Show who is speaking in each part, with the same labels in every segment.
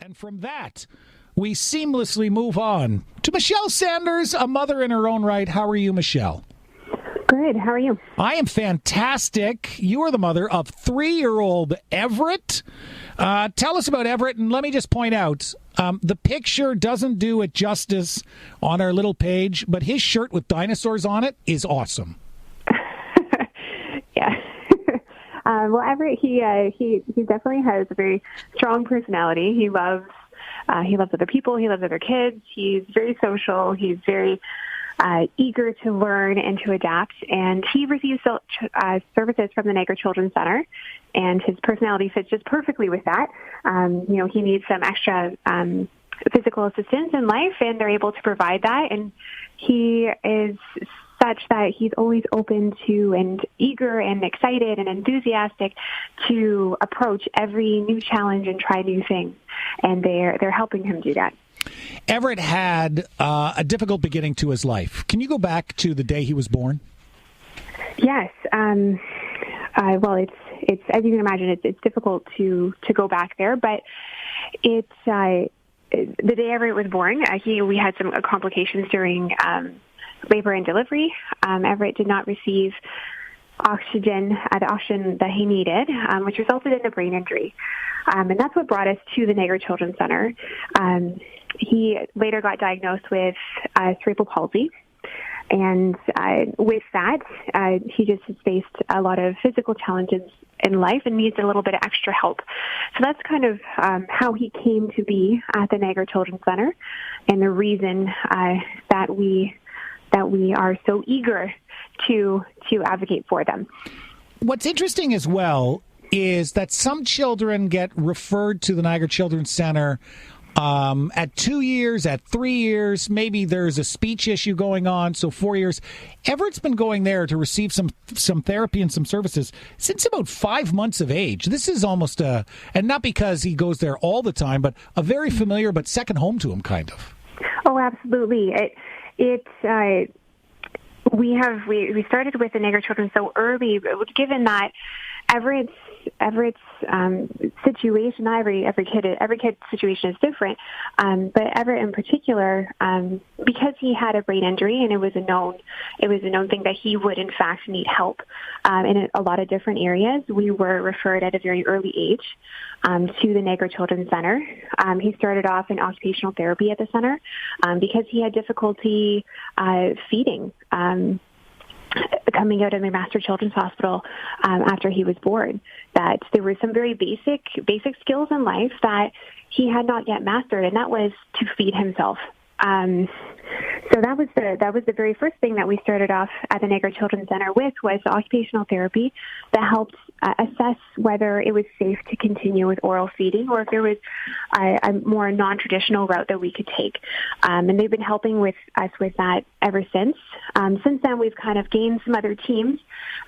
Speaker 1: And from that, we seamlessly move on to Michelle Sanders, a mother in her own right. How are you, Michelle?
Speaker 2: Good. How are you?
Speaker 1: I am fantastic. You are the mother of 3-year-old Everett. Tell us about Everett, and let me just point out, the picture doesn't do it justice on our little page, but his shirt with dinosaurs on it is awesome.
Speaker 2: Yeah. Well, Everett, he definitely has a very strong personality. He loves other people. He loves other kids. He's very social. He's very eager to learn and to adapt. And he receives services from the Niagara Children's Center, and his personality fits just perfectly with that. He needs some extra physical assistance in life, and they're able to provide that. And he is such that he's always open to and eager and excited and enthusiastic to approach every new challenge and try new things. And they're helping him do that.
Speaker 1: Everett had a difficult beginning to his life. Can you go back to the day he was born?
Speaker 2: Yes. Well, it's as you can imagine, it's difficult to go back there, but it's the day Everett was born. We had some complications during labor and delivery. Everett did not receive the oxygen that he needed, which resulted in a brain injury. And that's what brought us to the Niagara Children's Center. He later got diagnosed with cerebral palsy. And with that, he just has faced a lot of physical challenges in life and needs a little bit of extra help. So that's kind of how he came to be at the Niagara Children's Center, and the reason that we are so eager to advocate for them.
Speaker 1: What's interesting as well is that some children get referred to the Niagara Children's Center at 2 years, at 3 years. Maybe there's a speech issue going on, so 4 years. Everett's been going there to receive some therapy and some services since about 5 months of age. This is almost and not because he goes there all the time, but a very familiar but second home to him, kind of.
Speaker 2: Oh, absolutely. We started with the Niagara Children so early, given that Everett's situation, every kid's situation is different. But Everett in particular, because he had a brain injury and it was a known thing that he would in fact need help in a lot of different areas, we were referred at a very early age to the Niagara Children's Center. He started off in occupational therapy at the center because he had difficulty feeding. Coming out of McMaster Children's Hospital after he was born, that there were some very basic skills in life that he had not yet mastered, and that was to feed himself. So that was the very first thing that we started off at the Niagara Children's Center with, was occupational therapy that helped assess whether it was safe to continue with oral feeding or if there was a more non-traditional route that we could take. And they've been helping us with that ever since. Since then, we've kind of gained some other teams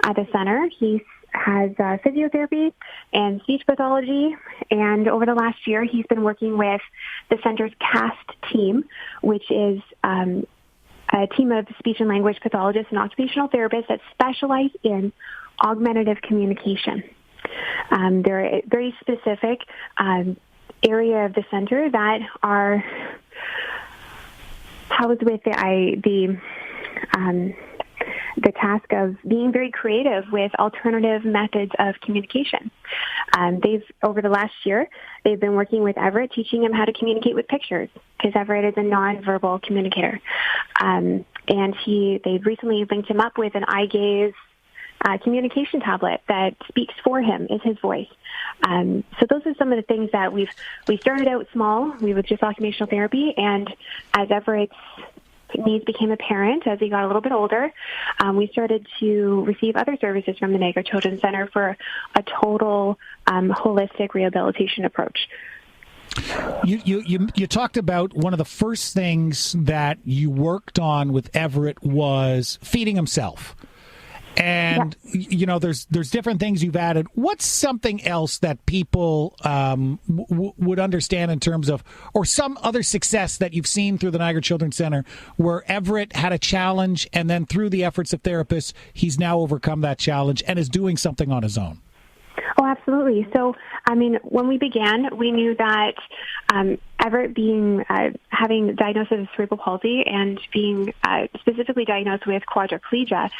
Speaker 2: at the center. He has physiotherapy and speech pathology, and over the last year, he's been working with the center's CAST team, which is a team of speech and language pathologists and occupational therapists that specialize in augmentative communication. They're a very specific area of the center that are housed with the task of being very creative with alternative methods of communication. Over the last year, they've been working with Everett, teaching him how to communicate with pictures, because Everett is a nonverbal communicator. And they've recently linked him up with an eye gaze communication tablet that speaks for him, is his voice. So those are some of the things that we started out small. We were just occupational therapy, and as Everett's needs became apparent as he got a little bit older, we started to receive other services from the Niagara Children's Center for a total holistic rehabilitation approach.
Speaker 1: You talked about one of the first things that you worked on with Everett was feeding himself. And, you know, there's different things you've added. What's something else that people would understand in terms of, or some other success that you've seen through the Niagara Children's Center where Everett had a challenge and then through the efforts of therapists, he's now overcome that challenge and is doing something on his own?
Speaker 2: Oh, absolutely. So, when we began, we knew that Everett having diagnosis of cerebral palsy and being specifically diagnosed with quadriplegia,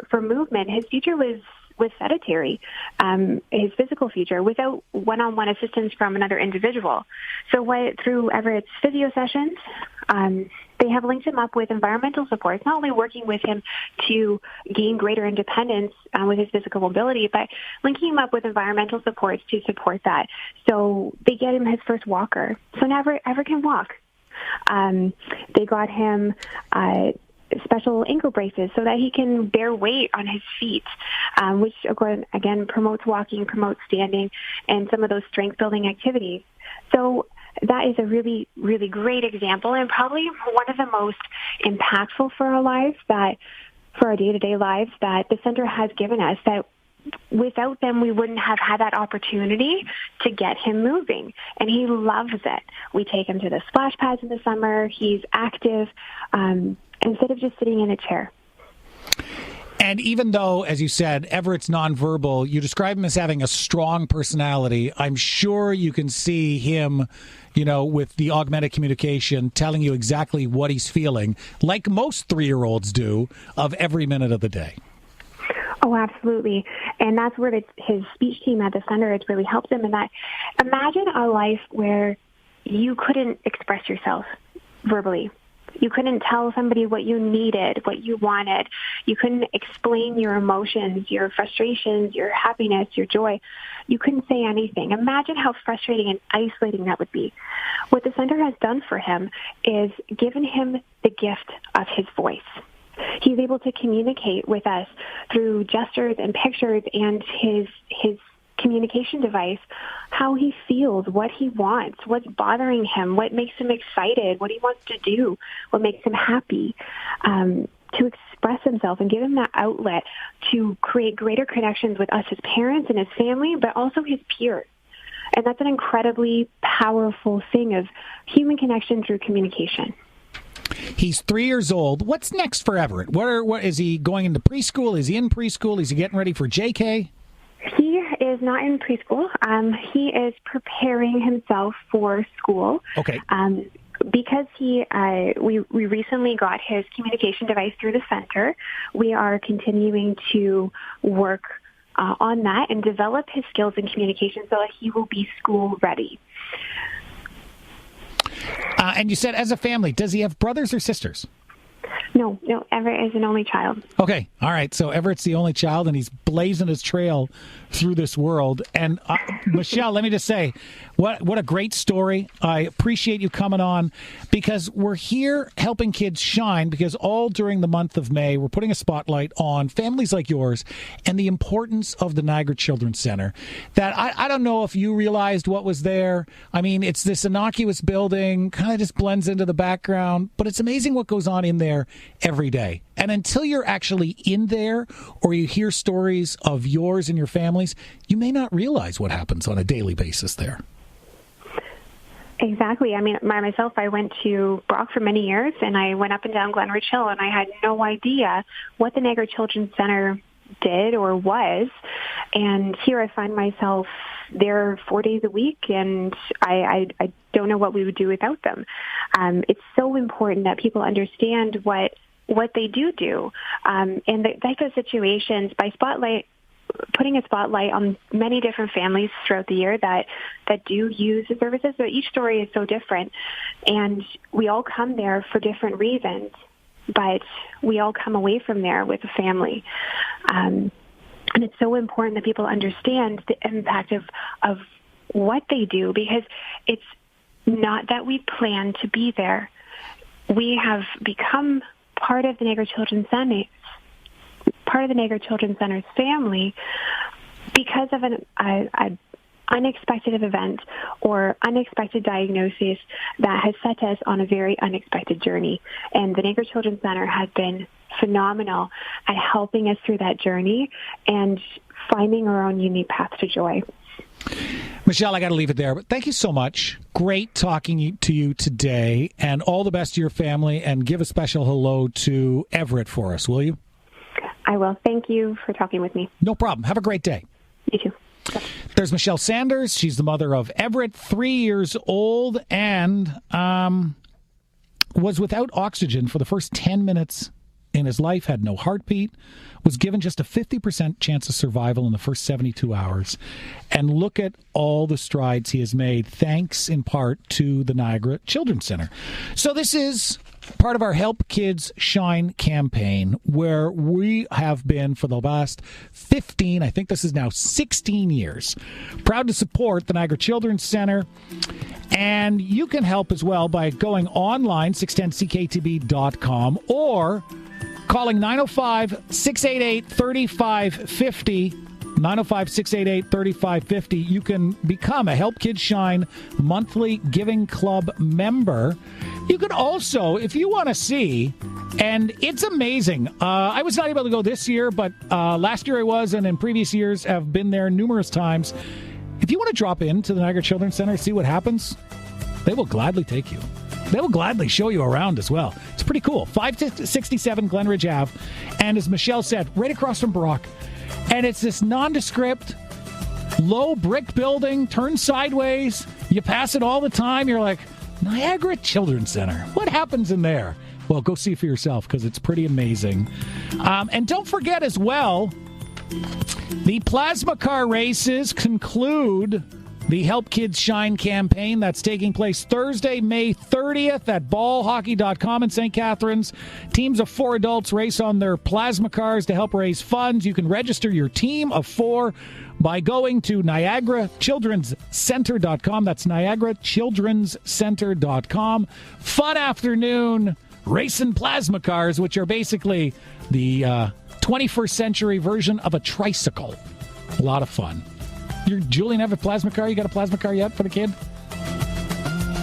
Speaker 2: for movement, his future was sedentary, his physical future, without one-on-one assistance from another individual. So through Everett's physio sessions, they have linked him up with environmental supports, not only working with him to gain greater independence with his physical mobility, but linking him up with environmental supports to support that. So they get him his first walker. So now Everett can walk. They got him special ankle braces so that he can bear weight on his feet, which again promotes walking, promotes standing, and some of those strength-building activities. So that is a really, really great example, and probably one of the most impactful for our day-to-day lives that the center has given us, that without them, we wouldn't have had that opportunity to get him moving. And he loves it. We take him to the splash pads in the summer. He's active instead of just sitting in a chair.
Speaker 1: And even though, as you said, Everett's nonverbal, you describe him as having a strong personality. I'm sure you can see him, with the augmented communication, telling you exactly what he's feeling, like most 3-year-olds do, of every minute of the day.
Speaker 2: Oh, absolutely. And that's where his speech team at the center has really helped him in that. Imagine a life where you couldn't express yourself verbally. You couldn't tell somebody what you needed, what you wanted. You couldn't explain your emotions, your frustrations, your happiness, your joy. You couldn't say anything. Imagine how frustrating and isolating that would be. What the center has done for him is given him the gift of his voice. He's able to communicate with us through gestures and pictures and his communication device, how he feels, what he wants, what's bothering him, what makes him excited, what he wants to do, what makes him happy, to express himself and give him that outlet to create greater connections with us, his parents and his family, but also his peers. And that's an incredibly powerful thing of human connection through communication.
Speaker 1: He's 3 years old. What's next for Everett? What is he going into preschool? Is he in preschool? Is he getting ready for JK?
Speaker 2: He is not in preschool. He is preparing himself for school.
Speaker 1: Okay.
Speaker 2: Because we recently got his communication device through the center, we are continuing to work on that and develop his skills in communication so that he will be school ready.
Speaker 1: And you said, as a family, does he have brothers or sisters?
Speaker 2: No, Everett is an only child.
Speaker 1: Okay, all right. So Everett's the only child, and he's blazing his trail through this world. And Michelle, let me just say, what a great story. I appreciate you coming on, because we're here helping kids shine, because all during the month of May, we're putting a spotlight on families like yours and the importance of the Niagara Children's Center. That I don't know if you realized what was there. I mean, it's this innocuous building, kind of just blends into the background, but it's amazing what goes on in there every day. And until you're actually in there, or you hear stories of yours and your families, you may not realize what happens on a daily basis there.
Speaker 2: Exactly. I mean, myself, I went to Brock for many years, and I went up and down Glenridge Hill, and I had no idea what the Niagara Children's Center did or was. And here I find myself there 4 days a week, and I don't know what we would do without them. It's so important that people understand what they do. And the type of situations, by putting a spotlight on many different families throughout the year that do use the services. So each story is so different, and we all come there for different reasons, but we all come away from there with a family. And it's so important that people understand the impact of what they do, because it's not that we plan to be there. We have become part of the Niagara Children's Center's family because of an unexpected event or unexpected diagnosis that has set us on a very unexpected journey. And the Niagara Children's Center has been phenomenal at helping us through that journey and finding our own unique path to joy.
Speaker 1: Michelle, I got to leave it there, but thank you so much. Great talking to you today, and all the best to your family, and give a special hello to Everett for us, will you?
Speaker 2: I will. Thank you for talking with me.
Speaker 1: No problem. Have a great day.
Speaker 2: You too.
Speaker 1: There's Michelle Sanders. She's the mother of Everett, 3 years old, and was without oxygen for the first 10 minutes in his life, had no heartbeat, was given just a 50% chance of survival in the first 72 hours. And look at all the strides he has made, thanks in part to the Niagara Children's Center. So this is part of our Help Kids Shine campaign, where we have been for the last 15, I think this is now 16 years, proud to support the Niagara Children's Center. And you can help as well by going online, 610cktb.com, or calling 905-688-3550. 905-688-3550. You can become a Help Kids Shine monthly giving club member. You can also, if you want to see, and it's amazing. I was not able to go this year, but last year I was, and in previous years have been there numerous times. If you want to drop into the Niagara Children's Center, see what happens, they will gladly take you. They will gladly show you around as well. It's pretty cool. 567 Glenridge Ave. And as Michelle said, right across from Brock. And it's this nondescript, low brick building, turned sideways. You pass it all the time. You're like, Niagara Children's Center. What happens in there? Well, go see for yourself because it's pretty amazing. And don't forget as well, the plasma car races conclude the Help Kids Shine campaign that's taking place Thursday, May 30th at ballhockey.com in St. Catharines. Teams of 4 adults race on their plasma cars to help raise funds. You can register your team of 4 by going to NiagaraChildren'sCenter.com. That's NiagaraChildren'sCenter.com. Fun afternoon racing plasma cars, which are basically the 21st century version of a tricycle. A lot of fun. Julian have a plasma car? You got a plasma car yet for the kid?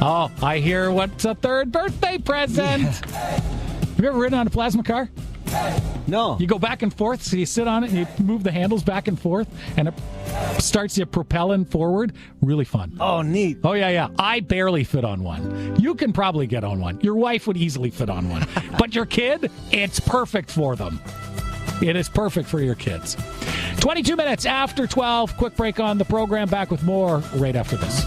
Speaker 1: Oh, I hear what's a third birthday present. Yeah. Have you ever ridden on a plasma car?
Speaker 3: No.
Speaker 1: You go back and forth, so you sit on it and you move the handles back and forth, and it starts you propelling forward. Really fun.
Speaker 3: Oh, neat.
Speaker 1: Oh, yeah. I barely fit on one. You can probably get on one. Your wife would easily fit on one. But your kid, it's perfect for them. It is perfect for your kids. 22 minutes after 12. Quick break on the program. Back with more right after this.